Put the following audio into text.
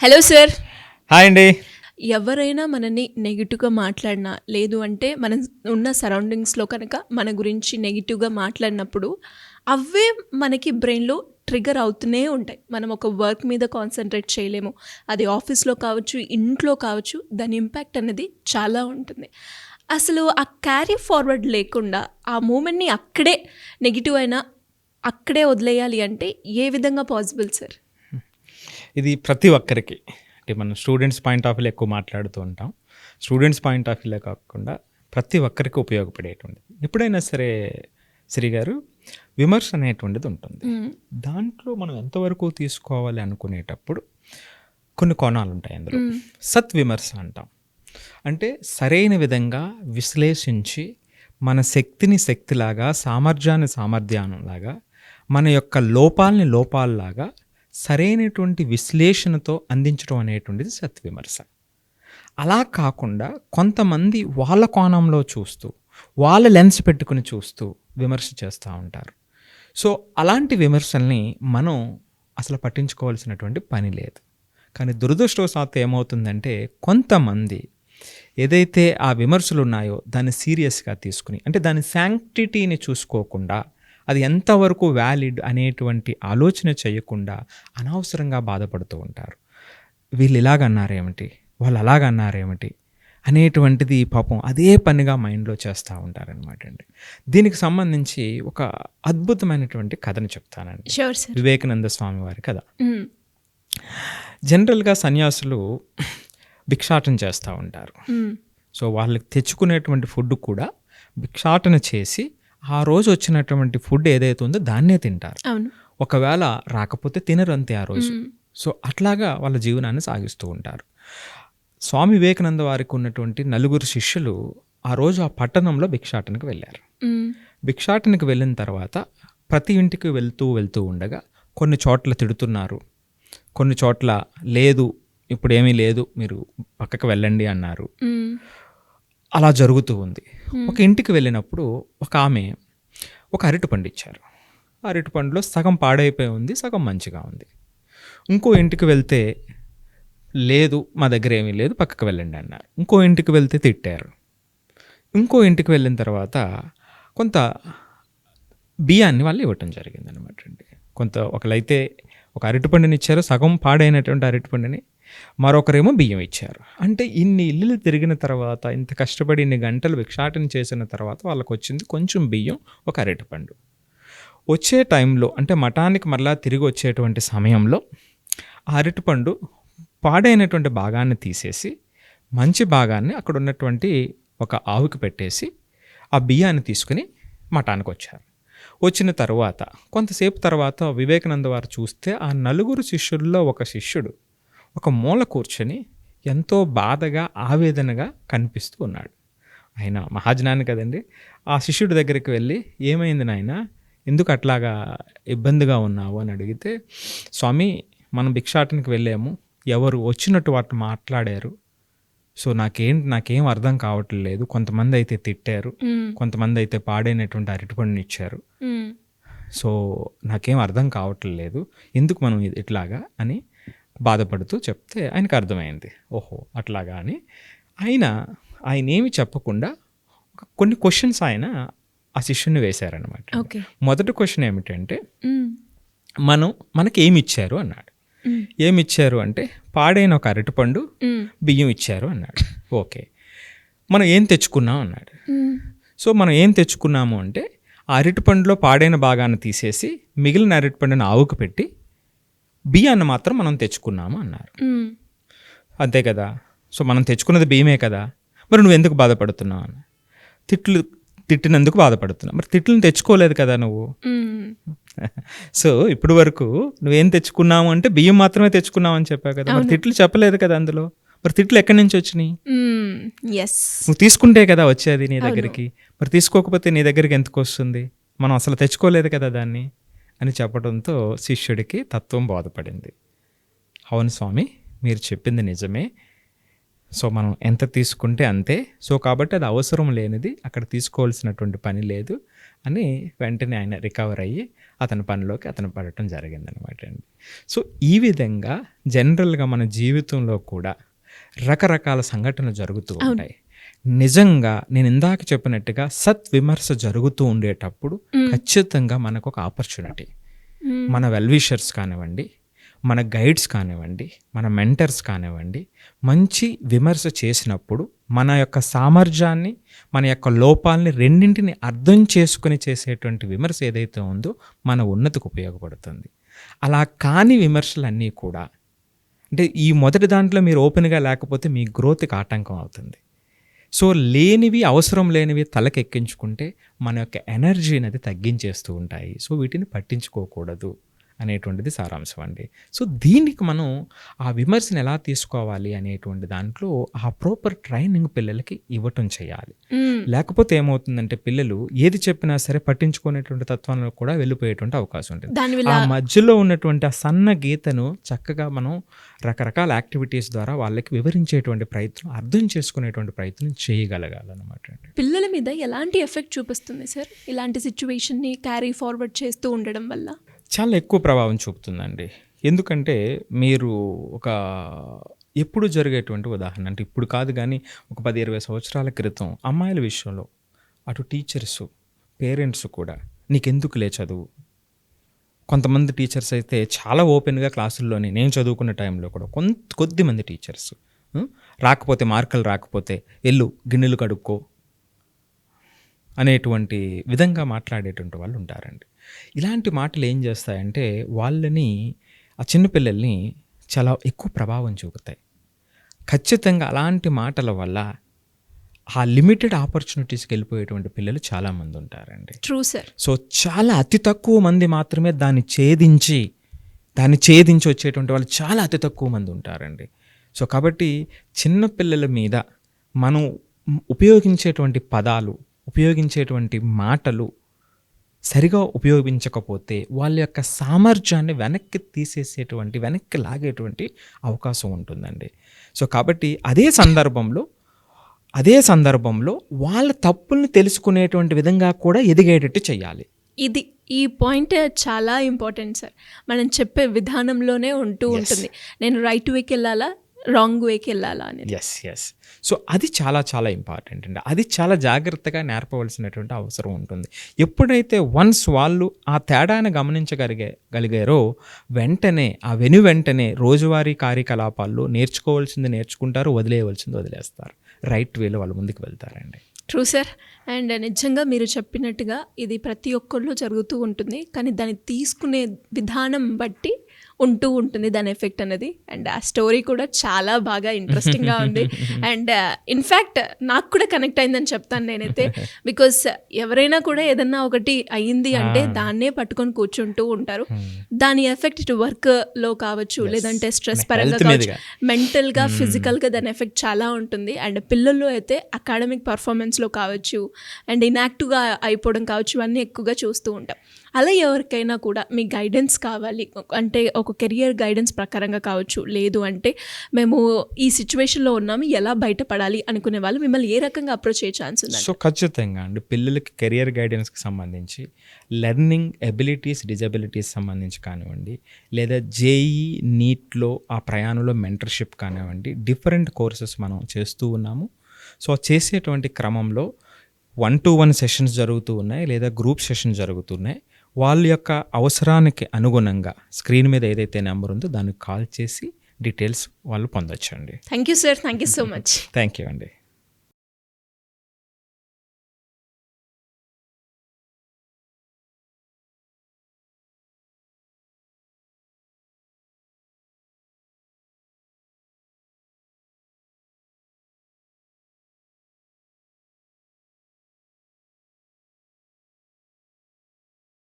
Hello sir. Hi అండి. ఎవరైనా మనని నెగిటివ్‌గా మాట్లాడినా, లేదు అంటే మనం ఉన్న సరౌండింగ్స్‌లో కనుక మన గురించి నెగిటివ్‌గా మాట్లాడినప్పుడు, అవే మనకి బ్రెయిన్‌లో ట్రిగ్గర్ అవుతూనే ఉంటాయి. మనం ఒక వర్క్ మీద కాన్సంట్రేట్ చేయలేము. అది ఆఫీస్‌లో కావచ్చు, ఇంట్లో కావచ్చు, దాని ఇంపాక్ట్ అనేది చాలా ఉంటుంది. అసలు ఆ క్యారీ ఫార్వర్డ్ లేకుండా, ఆ మూమెంట్‌ని అక్కడే నెగిటివ్ అయినా అక్కడే వదిలేయాలి అంటే ఏ విధంగా పాసిబుల్ సార్? ఇది ప్రతి ఒక్కరికి అంటే మనం స్టూడెంట్స్ పాయింట్ ఆఫ్ వ్యూలో ఎక్కువ మాట్లాడుతూ ఉంటాం. స్టూడెంట్స్ పాయింట్ ఆఫ్ వ్యూలో కాకుండా ప్రతి ఒక్కరికి ఉపయోగపడేటువంటిది. ఎప్పుడైనా సరే శ్రీ గారు విమర్శ అనేటువంటిది ఉంటుంది. హ్మ్. దాంట్లో మనం ఎంతవరకు తీసుకోవాలి అనుకునేటప్పుడు కొన్ని కోణాలు ఉంటాయి అందులో. హ్మ్. సత్విమర్శ అంటాం. అంటే సరైన విధంగా విశ్లేషించి మన శక్తిని శక్తిలాగా, సామర్థ్యాన్ని సామర్థ్యంలాగా, మన యొక్క లోపాలని లోపాల్లాగా సరైనటువంటి విశ్లేషణతో అందించడం అనేటువంటిది సత్విమర్శ. అలా కాకుండా కొంతమంది వాళ్ళ కోణంలో చూస్తూ, వాళ్ళ లెన్స్ పెట్టుకుని చూస్తూ విమర్శ చేస్తూ ఉంటారు. సో, అలాంటి విమర్శల్ని మనం అసలు పట్టించుకోవాల్సినటువంటి పని లేదు. కానీ దురదృష్టవశాత్తు ఏమవుతుందంటే కొంతమంది ఏదైతే ఆ విమర్శలు ఉన్నాయో దాన్ని సీరియస్గా తీసుకుని, అంటే దాని శాంక్టిటీని చూసుకోకుండా, అది ఎంతవరకు వ్యాలిడ్ అనేటువంటి ఆలోచన చేయకుండా అనవసరంగా బాధపడుతూ ఉంటారు. వీళ్ళు ఇలాగన్నారేమిటి, వాళ్ళు అలాగన్నారేమిటి అనేటువంటిది పాపం అదే పనిగా మైండ్లో చేస్తూ ఉంటారనమాట అండి. దీనికి సంబంధించి ఒక అద్భుతమైనటువంటి కథను చెప్తానండి. Sure sir. వివేకానంద స్వామి వారి కథ. హ్మ్. జనరల్గా సన్యాసులు భిక్షాటన చేస్తూ ఉంటారు. హ్మ్. సో వాళ్ళకి తెచ్చుకునేటువంటి ఫుడ్ కూడా భిక్షాటన చేసి ఆ రోజు వచ్చినటువంటి ఫుడ్ ఏదైతే ఉందో దాన్నే తింటారు. అవును. ఒకవేళ రాకపోతే తినరు అంతే ఆ రోజు. హ్మ్. సో అట్లాగా వాళ్ళ జీవనాన్ని సాగిస్తూ ఉంటారు. స్వామి వివేకానంద వారికి ఉన్నటువంటి నలుగురు శిష్యులు ఆ రోజు ఆ పట్టణంలో భిక్షాటనకు వెళ్ళారు. హ్మ్. భిక్షాటనకు వెళ్ళిన తర్వాత ప్రతి ఇంటికి వెళ్తూ ఉండగా కొన్ని చోట్ల తిడుతున్నారు, కొన్ని చోట్ల లేదు ఇప్పుడు ఏమీ లేదు మీరు పక్కకు వెళ్ళండి అన్నారు. హ్మ్. అలా జరుగుతూ ఉంది. హ్మ్. ఒక ఇంటికి వెళ్ళినప్పుడు ఒక ఆమె ఒక అరటిపండు ఇచ్చారు. ఆ అరటిపండులో సగం పాడైపోయి ఉంది, సగం మంచిగా ఉంది. ఇంకో ఇంటికి వెళ్తే లేదు మా దగ్గర ఏమీ లేదు పక్కకు వెళ్ళండి అన్నారు. ఇంకో ఇంటికి వెళ్తే తిట్టారు. ఇంకో ఇంటికి వెళ్ళిన తర్వాత కొంత బియ్యాన్ని వాళ్ళు ఇవ్వటం జరిగిందనమాట అండి. ఒకళ్ళైతే ఒక అరటిపండుని ఇచ్చారు, సగం పాడైనటువంటి అరటిపండుని. మరొకరేమో బియ్యం ఇచ్చారు. అంటే ఇన్ని ఇల్లులు తిరిగిన తర్వాత, ఇంత కష్టపడి ఇన్ని గంటలు భిక్షాటన చేసిన తర్వాత వాళ్ళకు వచ్చింది కొంచెం బియ్యం, ఒక అరటిపండు. వచ్చే టైంలో అంటే మఠానికి మరలా తిరిగి వచ్చేటువంటి సమయంలో ఆ అరటిపండు పాడైనటువంటి భాగాన్ని తీసేసి మంచి భాగాన్ని అక్కడ ఉన్నటువంటి ఒక ఆవుకి పెట్టేసి ఆ బియ్యాన్ని తీసుకుని మఠానికి వచ్చారు. వచ్చిన తర్వాత కొంతసేపు తర్వాత వివేకానంద వారు చూస్తే ఆ నలుగురు శిష్యుల్లో ఒక శిష్యుడు ఒక మూల కూర్చొని ఎంతో బాధగా ఆవేదనగా కనిపిస్తూ ఉన్నాడు. ఆయన మహాజ్ఞాని కదండి. ఆ శిష్యుడి దగ్గరికి వెళ్ళి ఏమైంది నాయనా, ఎందుకు అట్లాగా ఇబ్బందిగా ఉన్నావు అని అడిగితే, స్వామి మనం భిక్షాటనకి వెళ్ళాము, ఎవరు వచ్చినట్టు వాటిని మాట్లాడారు. సో నాకేం అర్థం కావట్లేదు. కొంతమంది అయితే తిట్టారు, హ్మ్. కొంతమంది అయితే పాడైనటువంటి అరటిపండుని ఇచ్చారు. హ్మ్. సో నాకేం అర్థం కావట్లేదు, ఎందుకు మనం ఇట్లాగా అని బాధపడుతూ చెప్తే ఆయనకు అర్థమైంది. ఓహో అట్లాగా అని. ఆయన ఏమి చెప్పకుండా కొన్ని క్వశ్చన్స్ ఆయన ఆ శిష్యుని వేశారనమాట. ఓకే. మొదటి క్వశ్చన్ ఏమిటంటే, హ్మ్. మనకి ఏమి ఇచ్చారు అన్నాడు. హ్మ్. ఏమి ఇచ్చారు అంటే పాడైన ఒక అరటిపండు, హ్మ్. బియ్యం ఇచ్చారు అన్నాడు. ఓకే, మనం ఏం తెచ్చుకున్నాం అన్నాడు. హ్మ్. సో మనం ఏం తెచ్చుకున్నాము అంటే ఆ అరటిపండులో పాడైన భాగాన్ని తీసేసి మిగిలిన అరటిపండుని ఆవుకు పెట్టి బియ్యాన్ని మాత్రం మనం తెచ్చుకున్నాము అన్నారు. హ్మ్. అంతే కదా. సో మనం తెచ్చుకున్నది బియ్యమే కదా, మరి నువ్వు ఎందుకు బాధపడుతున్నావు అన్న. తిట్టినందుకు బాధపడుతున్నావు, మరి తిట్లను తెచ్చుకోలేదు కదా నువ్వు. హ్మ్. సో ఇప్పుడు వరకు నువ్వేం తెచ్చుకున్నావు అంటే బియ్యం మాత్రమే తెచ్చుకున్నావు అని చెప్పావు కదా, మరి అవును. తిట్లు చెప్పలేదు కదా అందులో. మరి తిట్లు ఎక్కడి నుంచి వచ్చినాయి? హ్మ్. యెస్. నువ్వు తీసుకుంటే కదా వచ్చేది నీ అవును. దగ్గరికి, మరి తీసుకోకపోతే నీ దగ్గరికి ఎందుకు వస్తుంది? మనం అసలు తెచ్చుకోలేదు కదా దాన్ని అని చెప్పడంతో శిష్యుడికి తత్వం బోధపడింది. అవును స్వామి, మీరు చెప్పింది నిజమే. సో మనం ఎంత తీసుకుంటే అంతే. సో కాబట్టి అది అవసరం లేనిది, అక్కడ తీసుకోవాల్సినటువంటి పని లేదు అని వెంటనే ఆయన రికవర్ అయ్యి అతని పనిలోకి అతను పడటం జరిగిందనమాట అండి. సో ఈ విధంగా జనరల్గా మన జీవితంలో కూడా రకరకాల సంఘటనలు జరుగుతూ ఉంటాయి. నిజంగా నేను ఇందాక చెప్పినట్టుగా సత్విమర్శ జరుగుతూ ఉండేటప్పుడు ఖచ్చితంగా మనకు ఒక ఆపర్చునిటీ, మన వెల్విషర్స్ కానివ్వండి, మన గైడ్స్ కానివ్వండి, మన మెంటర్స్ కానివ్వండి, మంచి విమర్శ చేసినప్పుడు మన యొక్క సామర్థ్యాన్ని, మన యొక్క లోపాలని రెండింటిని అర్థం చేసుకుని చేసేటువంటి విమర్శ ఏదైతే ఉందో మన ఉన్నతికి ఉపయోగపడుతుంది. అలా కాని విమర్శలన్నీ కూడా అంటే ఈ మొదటి దాంట్లో మీరు ఓపెన్గా లేకపోతే మీ గ్రోత్కి ఆటంకం అవుతుంది. సో లేనివి, అవసరం లేనివి తలకెక్కించుకుంటే మన యొక్క ఎనర్జీ అనేది తగ్గించేస్తూ ఉంటాయి. సో వీటిని పట్టించుకోకూడదు అనేటువంటిది సారాంశం అండి. సో దీనికి మనం ఆ విమర్శను ఎలా తీసుకోవాలి అనేటువంటి దాంట్లో ఆ ప్రాపర్ ట్రైనింగ్ పిల్లలకి ఇవ్వటం చేయాలి. లేకపోతే ఏమవుతుందంటే పిల్లలు ఏది చెప్పినా సరే పట్టించుకునేటువంటి తత్వంలో కూడా వెళ్ళిపోయేటువంటి అవకాశం ఉంటుంది. ఆ మధ్యలో ఉన్నటువంటి ఆ సన్న గీతను చక్కగా మనం రకరకాల యాక్టివిటీస్ ద్వారా వాళ్ళకి వివరించేటువంటి ప్రయత్నం, అర్థం చేసుకునేటువంటి ప్రయత్నం చేయగలగాలన్నమాట అండి. పిల్లల మీద ఎలాంటి ఎఫెక్ట్ చూపిస్తుంది సార్ ఇలాంటి సిచ్యువేషన్ని క్యారీ ఫార్వర్డ్ చేస్తూ ఉండడం వల్ల? చాలా ఎక్కువ ప్రభావం చూపుతుందండి. ఎందుకంటే మీరు ఒక ఎప్పుడు జరిగేటువంటి ఉదాహరణ అంటే ఇప్పుడు కాదు కానీ ఒక 10-20 సంవత్సరాల క్రితం అమ్మాయిల విషయంలో అటు టీచర్స్, పేరెంట్స్ కూడా నీకెందుకులే చదువు. కొంతమంది టీచర్స్ అయితే చాలా ఓపెన్గా క్లాసుల్లోనే, నేను చదువుకున్న టైంలో కూడా కొద్దిమంది టీచర్స్ రాకపోతే, మార్కులు రాకపోతే ఎల్లు గిన్నెలు కడుక్కో అనేటువంటి విధంగా మాట్లాడేటువంటి వాళ్ళు ఉంటారండి. ఇలాంటి మాటలు ఏం చేస్తాయంటే వాళ్ళని, ఆ చిన్నపిల్లల్ని చాలా ఎక్కువ ప్రభావం చూపుతాయి. ఖచ్చితంగా అలాంటి మాటల వల్ల ఆ లిమిటెడ్ ఆపర్చునిటీస్కి వెళ్ళిపోయేటువంటి పిల్లలు చాలామంది ఉంటారండి. True sir. సో చాలా అతి తక్కువ మంది మాత్రమే దాన్ని ఛేదించి వచ్చేటువంటి వాళ్ళు చాలా అతి తక్కువ మంది ఉంటారండి. సో కాబట్టి చిన్నపిల్లల మీద మనం ఉపయోగించేటువంటి పదాలు, ఉపయోగించేటువంటి మాటలు సరిగా ఉపయోగించకపోతే వాళ్ళ యొక్క సామర్థ్యాన్ని వెనక్కి లాగేటువంటి అవకాశం ఉంటుందండి. సో కాబట్టి అదే సందర్భంలో వాళ్ళ తప్పుల్ని తెలుసుకునేటువంటి విధంగా కూడా ఎదిగేటట్టు చేయాలి. ఈ పాయింట్ చాలా ఇంపార్టెంట్ సార్. మనం చెప్పే విధానంలోనే ఉంటుంది, నేను రైట్ వేకి వెళ్ళాలా, రాంగ్ వేకి వెళ్ళాలా అనేది. ఎస్. సో అది చాలా చాలా ఇంపార్టెంట్ అండి. అది చాలా జాగ్రత్తగా నేర్పవలసినటువంటి అవసరం ఉంటుంది. ఎప్పుడైతే వన్స్ వాళ్ళు ఆ తేడాను గమనించగలిగారో వెంటనే రోజువారీ కార్యకలాపాల్లో నేర్చుకోవాల్సింది నేర్చుకుంటారు, వదిలేయవలసింది వదిలేస్తారు. రైట్ వేలో వాళ్ళు ముందుకు వెళ్తారండి. True sir. అండ్ నిజంగా మీరు చెప్పినట్టుగా ఇది ప్రతి ఒక్కరిలో జరుగుతూ ఉంటుంది, కానీ దాన్ని తీసుకునే విధానం బట్టి ఉంటుంది దాని ఎఫెక్ట్ అనేది. అండ్ ఆ స్టోరీ కూడా చాలా బాగా ఇంట్రెస్టింగ్గా ఉంది. అండ్ ఇన్ఫ్యాక్ట్ నాకు కూడా కనెక్ట్ అయిందని చెప్తాను నేనైతే. బికాస్ ఎవరైనా కూడా ఏదన్నా ఒకటి అయ్యింది అంటే దాన్నే పట్టుకొని కూర్చుంటూ ఉంటారు. దాని ఎఫెక్ట్ ఇటు వర్క్లో కావచ్చు, లేదంటే స్ట్రెస్ పరంగా కావచ్చు, మెంటల్గా, ఫిజికల్గా దాని ఎఫెక్ట్ చాలా ఉంటుంది. అండ్ పిల్లల్లో అయితే అకాడమిక్ పర్ఫార్మెన్స్లో కావచ్చు, అండ్ ఇన్యాక్టివ్గా అయిపోవడం కావచ్చు, ఇవన్నీ ఎక్కువగా చూస్తూ ఉంటాం. అలా ఎవరికైనా కూడా మీ గైడెన్స్ కావాలి అంటే ఒక కెరియర్ గైడెన్స్ ప్రకారంగా కావచ్చు, లేదు అంటే మేము ఈ సిచ్యువేషన్లో ఉన్నాము, ఎలా బయటపడాలి అనుకునే వాళ్ళు మిమ్మల్ని ఏ రకంగా అప్రోచ్ అయ్యే ఛాన్స్ ఉంది? సో ఖచ్చితంగా అండి, పిల్లలకి కెరియర్ గైడెన్స్కి సంబంధించి లెర్నింగ్ ఎబిలిటీస్, డిజబిలిటీస్ సంబంధించి కానివ్వండి, లేదా జేఈ నీట్లో ఆ ప్రయాణంలో మెంటర్షిప్ కానివ్వండి, డిఫరెంట్ కోర్సెస్ మనం చేస్తూ ఉన్నాము. సో చేసేటువంటి క్రమంలో 1-to-1 సెషన్స్ జరుగుతూ ఉన్నాయి, లేదా గ్రూప్ సెషన్స్ జరుగుతున్నాయి. వాళ్ళ యొక్క అవసరానికి అనుగుణంగా స్క్రీన్ మీద ఏదైతే నెంబర్ ఉందో దానికి కాల్ చేసి డీటెయిల్స్ వాళ్ళు పొందొచ్చండి. Thank you sir. Thank you so much. Thank you అండి.